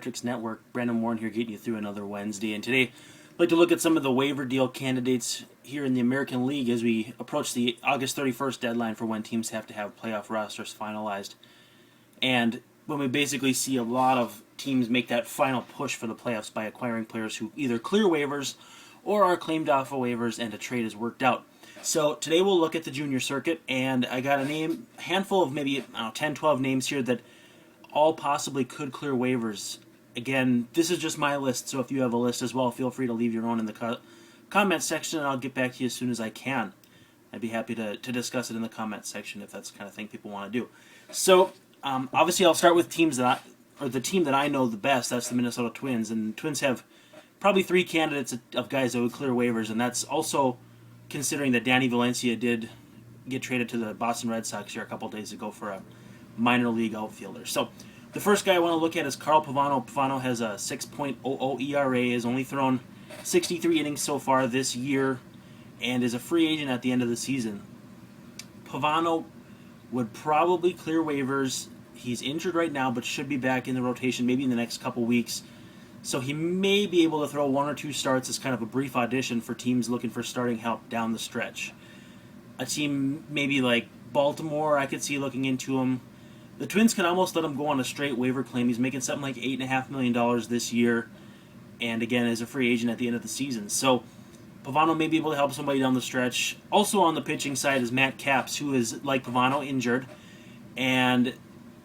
Metrics Network. Brandon Warne here, getting you through another Wednesday. And today, I'd like to look at some of the waiver deal candidates here in the American League as we approach the August 31st deadline for when teams have to have playoff rosters finalized. And when we basically see a lot of teams make that final push for the playoffs by acquiring players who either clear waivers or are claimed off of waivers and a trade is worked out. So today we'll look at the junior circuit, and I got a handful of maybe 10, 12 names here that all possibly could clear waivers. Again, this is just my list, so if you have a list as well, feel free to leave your own in the comment section, and I'll get back to you as soon as I can. I'd be happy to discuss it in the comment section if that's the kind of thing people want to do. So, obviously, I'll start with the team that I know the best. That's the Minnesota Twins, and the Twins have probably three candidates of guys that would clear waivers, and that's also considering that Danny Valencia did get traded to the Boston Red Sox here a couple days ago for a minor league outfielder. So the first guy I want to look at is Carl Pavano. Pavano has a 6.00 ERA, has only thrown 63 innings so far this year, and is a free agent at the end of the season. Pavano would probably clear waivers. He's injured right now, but should be back in the rotation maybe in the next couple weeks. So he may be able to throw one or two starts as kind of a brief audition for teams looking for starting help down the stretch. A team maybe like Baltimore, I could see looking into him. The Twins can almost let him go on a straight waiver claim. He's making something like $8.5 million this year, and again, as a free agent at the end of the season. So Pavano may be able to help somebody down the stretch. Also on the pitching side is Matt Capps, who is, like Pavano, injured, and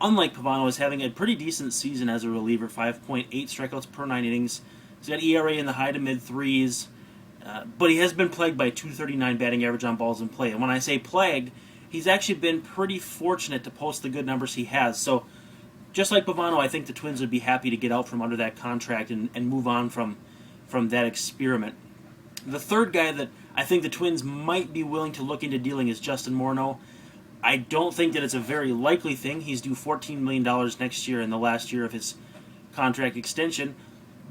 unlike Pavano, is having a pretty decent season as a reliever, 5.8 strikeouts per 9 innings. He's got ERA in the high to mid threes, but he has been plagued by .239 batting average on balls in play. And when I say plagued, he's actually been pretty fortunate to post the good numbers he has. So just like Pavano, I think the Twins would be happy to get out from under that contract and move on from that experiment. The third guy that I think the Twins might be willing to look into dealing is Justin Morneau. I don't think that it's a very likely thing. He's due $14 million next year in the last year of his contract extension.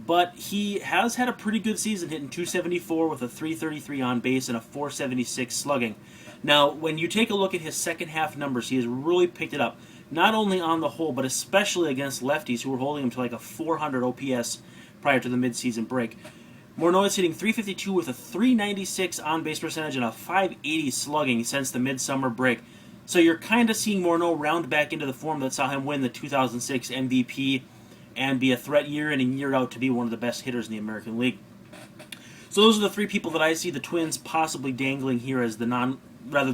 But he has had a pretty good season, hitting .274 with a .333 on base and a .476 slugging. Now, when you take a look at his second half numbers, he has really picked it up. Not only on the whole, but especially against lefties who were holding him to like a 400 OPS prior to the midseason break. Morneau is hitting .352 with a .396 on-base percentage and a .580 slugging since the midsummer break. So you're kind of seeing Morneau round back into the form that saw him win the 2006 MVP and be a threat year in and year out to be one of the best hitters in the American League. So those are the three people that I see the Twins possibly dangling here as the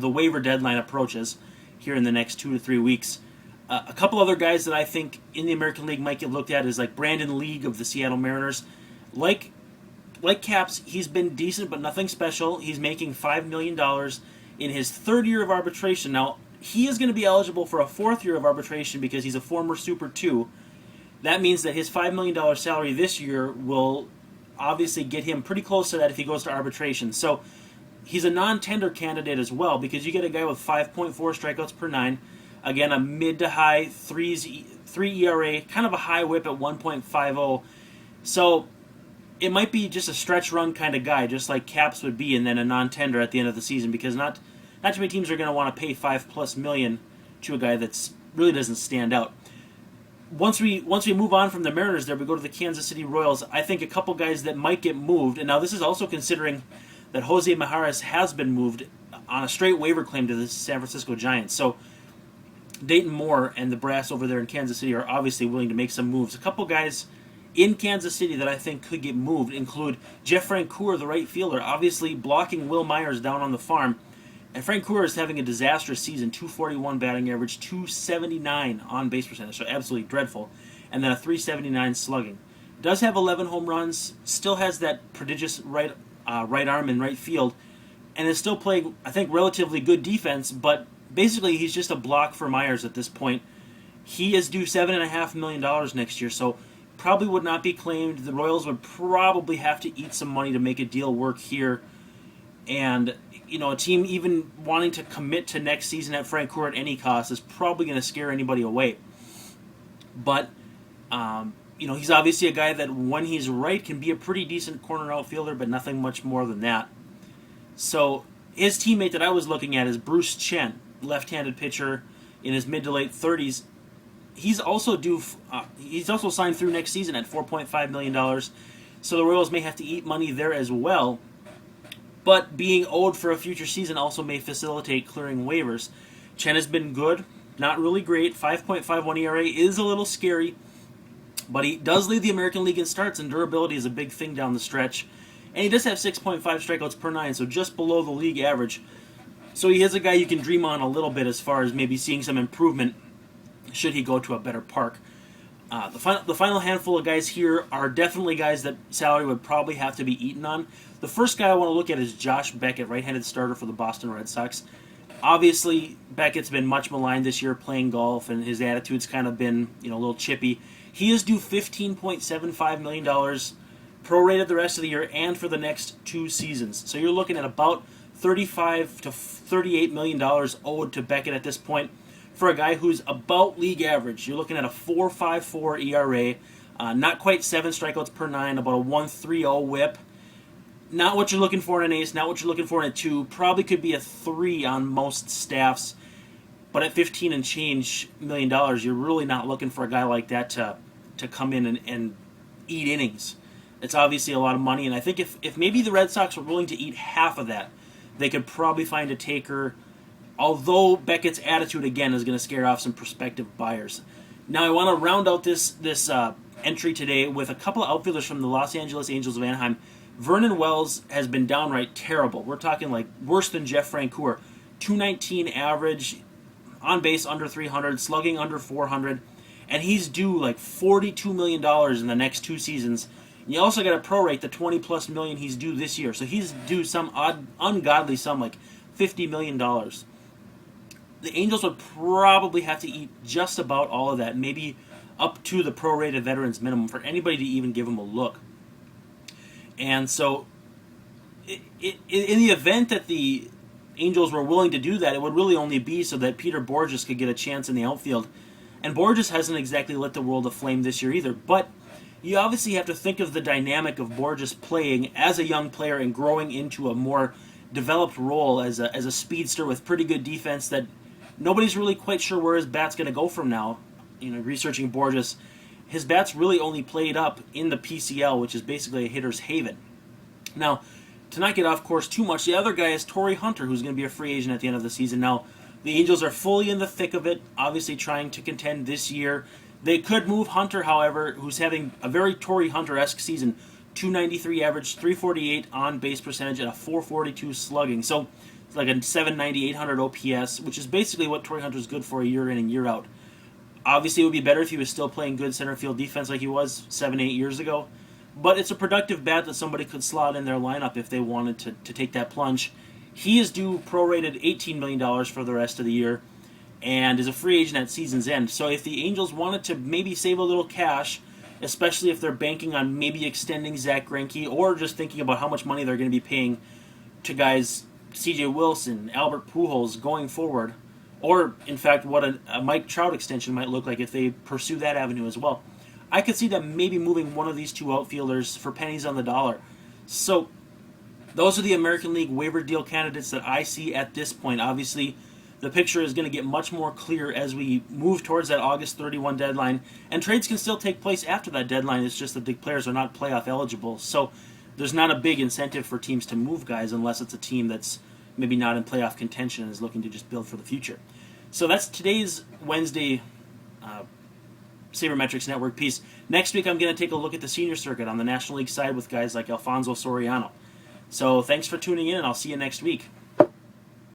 waiver deadline approaches here in the next 2 to 3 weeks. A couple other guys that I think in the American League might get looked at is like Brandon League of the Seattle Mariners. Like Capps, he's been decent but nothing special. He's making $5 million in his third year of arbitration. Now, he is going to be eligible for a fourth year of arbitration because he's a former Super 2. That means that his $5 million salary this year will obviously get him pretty close to that if he goes to arbitration. So he's a non-tender candidate as well because you get a guy with 5.4 strikeouts per 9. Again, a mid to high 3 ERA, kind of a high whip at 1.50. So it might be just a stretch run kind of guy, just like Capps would be, and then a non-tender at the end of the season because not too many teams are going to want to pay $5+ million to a guy that's really doesn't stand out. Once we move on from the Mariners there, we go to the Kansas City Royals. I think a couple guys that might get moved, and now this is also considering that Jose Mijares has been moved on a straight waiver claim to the San Francisco Giants. So Dayton Moore and the brass over there in Kansas City are obviously willing to make some moves. A couple guys in Kansas City that I think could get moved include Jeff Francoeur, the right fielder, obviously blocking Will Myers down on the farm. And Francoeur is having a disastrous season, .241 batting average, .279 on-base percentage, so absolutely dreadful, and then a .379 slugging. Does have 11 home runs, still has that prodigious right arm in right field, and is still playing, I think, relatively good defense, but basically he's just a block for Myers at this point. He is due $7.5 million next year, so probably would not be claimed. The Royals would probably have to eat some money to make a deal work here. And, a team even wanting to commit to next season at Francoeur at any cost is probably going to scare anybody away. But, he's obviously a guy that when he's right can be a pretty decent corner outfielder, but nothing much more than that. So his teammate that I was looking at is Bruce Chen, left-handed pitcher in his mid to late 30s. he's also due. He's also signed through next season at $4.5 million. So the Royals may have to eat money there as well. But being owed for a future season also may facilitate clearing waivers. Chen has been good, not really great. 5.51 ERA is a little scary, but he does lead the American League in starts, and durability is a big thing down the stretch. And he does have 6.5 strikeouts per 9, so just below the league average. So he is a guy you can dream on a little bit as far as maybe seeing some improvement should he go to a better park. The final handful of guys here are definitely guys that salary would probably have to be eaten on. The first guy I want to look at is Josh Beckett, right-handed starter for the Boston Red Sox. Obviously, Beckett's been much maligned this year playing golf, and his attitude's kind of been a little chippy. He is due $15.75 million prorated the rest of the year and for the next 2 seasons. So you're looking at about $35 to $38 million owed to Beckett at this point. For a guy who's about league average, you're looking at a 4.54 ERA, not quite 7 strikeouts per 9, about a 1.30 WHIP. Not what you're looking for in an ace, not what you're looking for in a 2. Probably could be a 3 on most staffs, but at 15 and change $million, you're really not looking for a guy like that to come in and eat innings. It's obviously a lot of money, and I think if maybe the Red Sox were willing to eat half of that, they could probably find a taker. Although Beckett's attitude, again, is going to scare off some prospective buyers. Now, I want to round out this entry today with a couple of outfielders from the Los Angeles Angels of Anaheim. Vernon Wells has been downright terrible. We're talking like worse than Jeff Francoeur. 219 average, on base under 300, slugging under 400, and he's due like $42 million in the next 2 seasons. And you also got to prorate the $20+ million he's due this year. So he's due some ungodly sum like $50 million. The Angels would probably have to eat just about all of that, maybe up to the prorated veterans minimum for anybody to even give him a look. And so, in the event that the Angels were willing to do that, it would really only be so that Peter Bourjos could get a chance in the outfield. And Bourjos hasn't exactly lit the world aflame this year either. But you obviously have to think of the dynamic of Bourjos playing as a young player and growing into a more developed role as a speedster with pretty good defense that nobody's really quite sure where his bat's going to go from now. Researching Bourjos, his bat's really only played up in the PCL, which is basically a hitter's haven. Now, to not get off course too much, the other guy is Torrey Hunter, who's going to be a free agent at the end of the season. Now, the Angels are fully in the thick of it, obviously trying to contend this year. They could move Hunter, however, who's having a very Torrey Hunter-esque season. 293 average, 348 on-base percentage, and a 442 slugging. So it's like a 790, 800 OPS, which is basically what Torrey Hunter's good for year in and year out. Obviously, it would be better if he was still playing good center field defense like he was 7-8 years ago. But it's a productive bat that somebody could slot in their lineup if they wanted to take that plunge. He is due prorated $18 million for the rest of the year and is a free agent at season's end. So if the Angels wanted to maybe save a little cash, especially if they're banking on maybe extending Zach Greinke or just thinking about how much money they're going to be paying to guys C.J. Wilson, Albert Pujols going forward, or, in fact, what a Mike Trout extension might look like if they pursue that avenue as well. I could see them maybe moving one of these 2 outfielders for pennies on the dollar. So, those are the American League waiver deal candidates that I see at this point. Obviously, the picture is going to get much more clear as we move towards that August 31 deadline, and trades can still take place after that deadline. It's just that the players are not playoff eligible. So, there's not a big incentive for teams to move guys unless it's a team that's maybe not in playoff contention and is looking to just build for the future. So that's today's Wednesday Sabermetrics Network piece. Next week I'm going to take a look at the senior circuit on the National League side with guys like Alfonso Soriano. So thanks for tuning in, and I'll see you next week.